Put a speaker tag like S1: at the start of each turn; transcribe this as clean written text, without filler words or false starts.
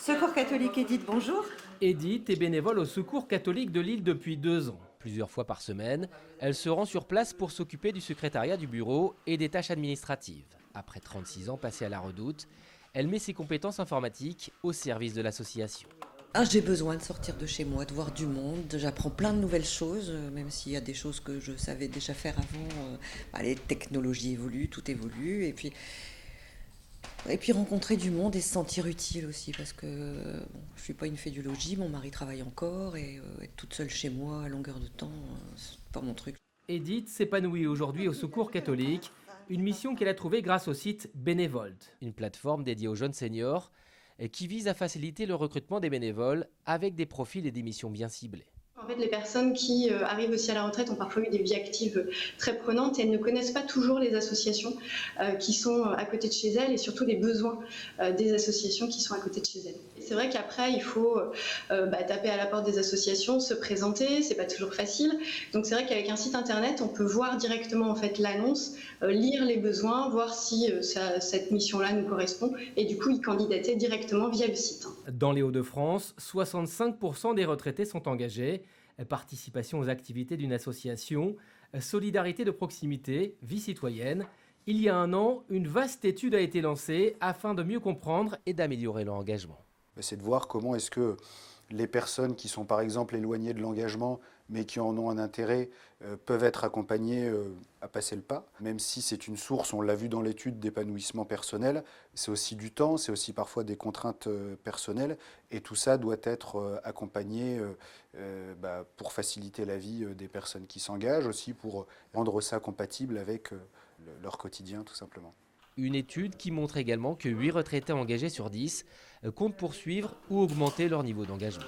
S1: Secours catholique Edith, bonjour.
S2: Edith est bénévole au Secours catholique de Lille depuis 2 ans. Plusieurs fois par semaine, elle se rend sur place pour s'occuper du secrétariat du bureau et des tâches administratives. Après 36 ans passés à la Redoute, elle met ses compétences informatiques au service de l'association.
S3: J'ai besoin de sortir de chez moi, de voir du monde. J'apprends plein de nouvelles choses, même s'il y a des choses que je savais déjà faire avant. Les technologies évoluent, tout évolue. Et puis rencontrer du monde et se sentir utile aussi, parce que je ne suis pas une fée du logis, mon mari travaille encore, et être toute seule chez moi à longueur de temps, c'est pas mon truc.
S2: Edith s'épanouit aujourd'hui au Secours catholique, une mission qu'elle a trouvée grâce au site Bénévolte, une plateforme dédiée aux jeunes seniors et qui vise à faciliter le recrutement des bénévoles avec des profils et des missions bien ciblées.
S4: En fait, les personnes qui arrivent aussi à la retraite ont parfois eu des vies actives très prenantes et elles ne connaissent pas toujours les associations qui sont à côté de chez elles et surtout les besoins des associations qui sont à côté de chez elles. Et c'est vrai qu'après, il faut taper à la porte des associations, se présenter, c'est pas toujours facile. Donc c'est vrai qu'avec un site internet, on peut voir directement en fait l'annonce, lire les besoins, voir si cette mission-là nous correspond et du coup y candidater directement via le site.
S2: Dans les Hauts-de-France, 65% des retraités sont engagés. Participation aux activités d'une association, solidarité de proximité, vie citoyenne. Il y a 1 an, une vaste étude a été lancée afin de mieux comprendre et d'améliorer leur engagement.
S5: C'est de voir comment est-ce que les personnes qui sont par exemple éloignées de l'engagement mais qui en ont un intérêt peuvent être accompagnées à passer le pas. Même si c'est une source, on l'a vu dans l'étude, d'épanouissement personnel, c'est aussi du temps, c'est aussi parfois des contraintes personnelles et tout ça doit être accompagné pour faciliter la vie des personnes qui s'engagent, aussi pour rendre ça compatible avec leur quotidien tout simplement.
S2: Une étude qui montre également que 8 retraités engagés sur 10 comptent poursuivre ou augmenter leur niveau d'engagement.